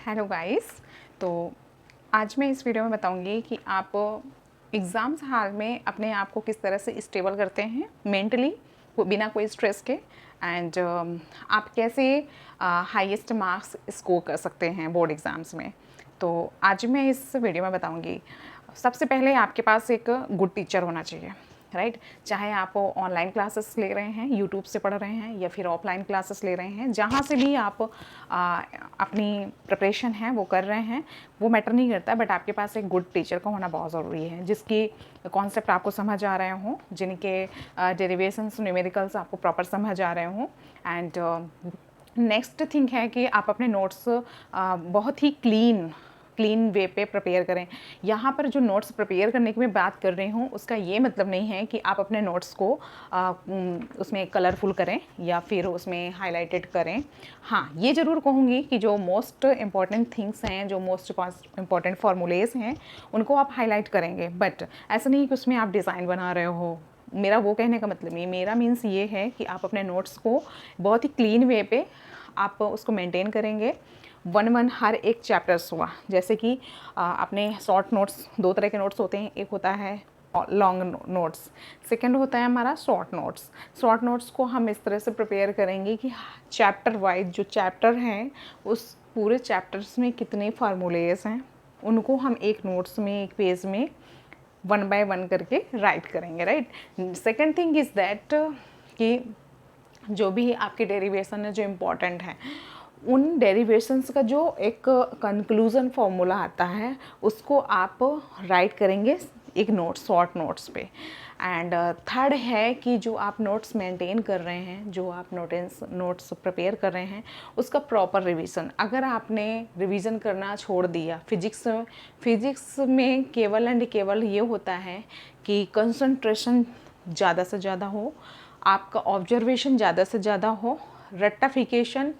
Hello guys. तो आज मैं इस वीडियो में बताऊंगी कि आप एग्ज़ाम्स हाल में अपने आप को किस तरह से स्टेबल करते हैं मेंटली बिना कोई स्ट्रेस के, एंड आप कैसे हाईएस्ट मार्क्स स्कोर कर सकते हैं बोर्ड एग्ज़ाम्स में। तो आज मैं इस वीडियो में बताऊंगी, सबसे पहले आपके पास एक गुड टीचर होना चाहिए, राइट। चाहे आप ऑनलाइन क्लासेस ले रहे हैं, यूट्यूब से पढ़ रहे हैं, या फिर ऑफलाइन क्लासेस ले रहे हैं, जहाँ से भी आप अपनी प्रिपरेशन है वो कर रहे हैं, वो मैटर नहीं करता। बट आपके पास एक गुड टीचर का होना बहुत ज़रूरी है, जिसकी कॉन्सेप्ट आपको समझ आ रहे हों, जिनके डेरिवेशंस न्यूमेरिकल्स आपको प्रॉपर समझ आ रहे हों। एंड नेक्स्ट थिंग है कि आप अपने नोट्स बहुत ही क्लीन वे पे प्रिपेयर करें। यहाँ पर जो नोट्स प्रिपेयर करने की मैं बात कर रही हूँ, उसका ये मतलब नहीं है कि आप अपने नोट्स को उसमें कलरफुल करें या फिर उसमें हाईलाइटेड करें। हाँ, ये ज़रूर कहूँगी कि जो मोस्ट इम्पॉर्टेंट थिंग्स हैं, जो मोस्ट इम्पॉर्टेंट फार्मूलेज हैं, उनको आप हाईलाइट करेंगे। बट ऐसा नहीं कि उसमें आप डिज़ाइन बना रहे हो। मेरा वो कहने का मतलब नहीं, मेरा मीन्स ये है कि आप अपने नोट्स को बहुत ही क्लीन वे पे आप उसको मेंटेन करेंगे। वन हर एक चैप्टर्स हुआ, जैसे कि अपने शॉर्ट नोट्स, दो तरह के नोट्स होते हैं। एक होता है लॉन्ग नोट्स, सेकंड होता है हमारा शॉर्ट नोट्स। शॉर्ट नोट्स को हम इस तरह से प्रिपेयर करेंगे कि चैप्टर वाइज जो चैप्टर हैं, उस पूरे चैप्टर्स में कितने फार्मूलेज हैं, उनको हम एक नोट्स में, एक पेज में 1 बाय 1 करके राइट करेंगे, right. Second thing is that कि जो भी आपके डेरिवेशन है जो इम्पॉर्टेंट है, उन डेरिवेशंस का जो एक कंक्लूज़न फॉर्मूला आता है, उसको आप राइट करेंगे एक नोट, शॉर्ट नोट्स पे। एंड थर्ड है कि जो आप नोट्स मेंटेन कर रहे हैं, जो आप नोट्स प्रिपेयर कर रहे हैं, उसका प्रॉपर रिवीजन। अगर आपने रिवीजन करना छोड़ दिया, फिजिक्स में केवल एंड केवल ये होता है कि कंसंट्रेशन ज़्यादा से ज़्यादा हो, आपका ऑब्जर्वेशन ज़्यादा से ज़्यादा हो, रेक्टिफिकेशन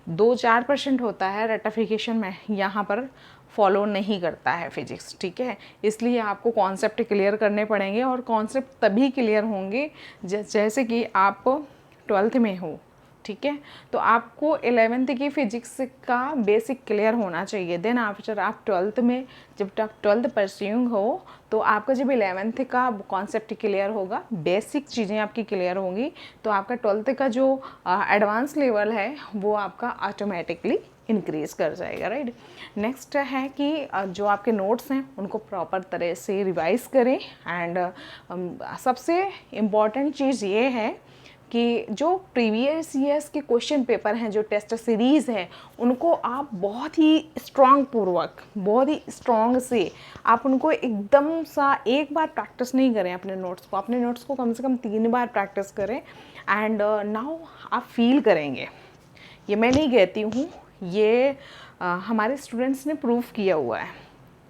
2-4% होता है। रेक्टिफिकेशन में यहाँ पर फॉलो नहीं करता है फिजिक्स, ठीक है। इसलिए आपको कॉन्सेप्ट क्लियर करने पड़ेंगे, और कॉन्सेप्ट तभी क्लियर होंगे जैसे कि आप 12th में हो, ठीक है। तो आपको 11th की फिजिक्स का बेसिक क्लियर होना चाहिए। देन आफ्टर आप 12th में, जब तक 12th परस्यूइंग हो, तो आपका जब 11th का कॉन्सेप्ट क्लियर होगा, बेसिक चीज़ें आपकी क्लियर होंगी, तो आपका 12th का जो एडवांस लेवल है वो आपका ऑटोमेटिकली इंक्रीज कर जाएगा, राइट। नेक्स्ट है कि जो आपके नोट्स हैं उनको प्रॉपर तरह से रिवाइज करें। एंड सबसे इम्पॉर्टेंट चीज़ ये है कि जो प्रीवियस ईयर्स के क्वेश्चन पेपर हैं, जो टेस्ट सीरीज़ है, उनको आप बहुत ही स्ट्रांग पूर्वक, बहुत ही स्ट्रांग से आप उनको एकदम सा एक बार प्रैक्टिस नहीं करें अपने नोट्स को कम से कम 3 बार प्रैक्टिस करें। एंड नाउ आप फील करेंगे, ये मैं नहीं कहती हूँ, ये हमारे स्टूडेंट्स ने प्रूव किया हुआ है,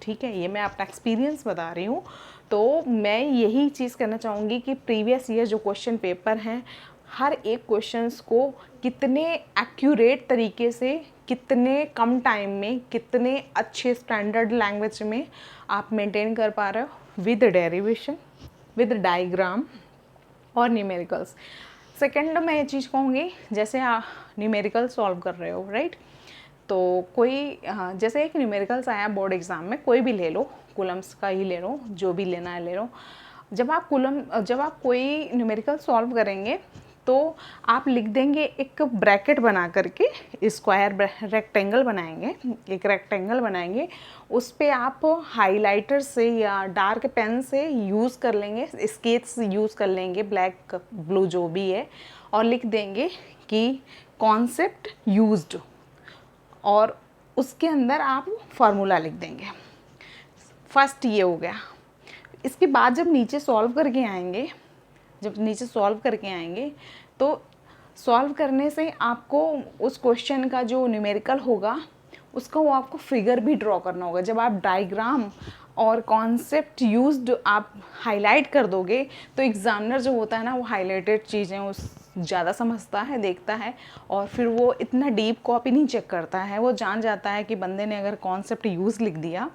ठीक है। ये मैं अपना एक्सपीरियंस बता रही हूँ। तो मैं यही चीज़ कहना चाहूँगी कि प्रीवियस ईयर जो क्वेश्चन पेपर हैं, हर एक क्वेश्चंस को कितने एक्यूरेट तरीके से, कितने कम टाइम में, कितने अच्छे स्टैंडर्ड लैंग्वेज में आप मेंटेन कर पा रहे हो, विद डेरिवेशन, विद डायग्राम और न्यूमेरिकल्स। सेकेंड मैं ये चीज़ कहूँगी, जैसे आप न्यूमेरिकल सॉल्व कर रहे हो, राइट। तो कोई जैसे एक न्यूमेरिकल्स आया बोर्ड एग्ज़ाम में, कोई भी ले लो, कूलम्स का ही ले लो, जो भी लेना है ले लो। जब आप कोई न्यूमेरिकल सॉल्व करेंगे, तो आप लिख देंगे, एक ब्रैकेट बना करके स्क्वायर रेक्टेंगल बनाएंगे, एक रेक्टेंगल बनाएंगे, उस पर आप हाइलाइटर से या डार्क पेन से यूज़ कर लेंगे, स्केच यूज़ कर लेंगे, ब्लैक ब्लू जो भी है, और लिख देंगे कि कॉन्सेप्ट यूज्ड, और उसके अंदर आप फार्मूला लिख देंगे। फर्स्ट ये हो गया। इसके बाद जब नीचे सॉल्व करके आएंगे, तो सॉल्व करने से आपको उस क्वेश्चन का जो न्यूमेरिकल होगा, उसका वो आपको फिगर भी ड्रॉ करना होगा। जब आप डायग्राम और कॉन्सेप्ट यूज्ड आप हाईलाइट कर दोगे, तो एग्ज़ामिनर जो होता है ना, वो हाईलाइटेड चीज़ें उस ज़्यादा समझता है, देखता है, और फिर वो इतना डीप कॉपी नहीं चेक करता है। वो जान जाता है कि बंदे ने अगर कॉन्सेप्ट यूज़ लिख दिया,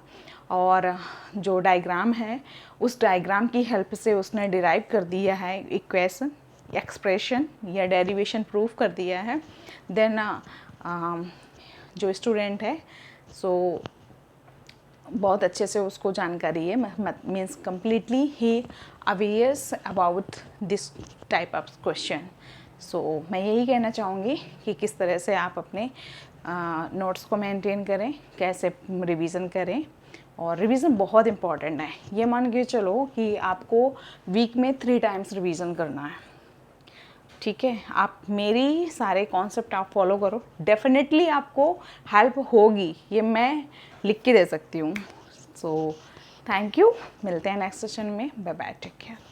और जो डायग्राम है, उस डायग्राम की हेल्प से उसने डिराइव कर दिया है इक्वेशन, एक्सप्रेशन या डेरिवेशन प्रूफ कर दिया है, देन जो स्टूडेंट है सो बहुत अच्छे से उसको जानकारी है, मीन्स कम्प्लीटली ही awares about this type of question. So मैं यही कहना चाहूँगी कि किस तरह से आप अपने नोट्स को मेंटेन करें, कैसे रिवीजन करें। और रिवीजन बहुत इम्पॉर्टेंट है। ये मान के चलो कि आपको वीक में 3 टाइम्स रिवीजन करना है, ठीक है। आप मेरी सारे कॉन्सेप्ट आप फॉलो करो, डेफिनेटली आपको हेल्प होगी, ये मैं लिख के दे सकती हूँ। सो थैंक यू, मिलते हैं नेक्स्ट सेशन में। Bye bye, take care.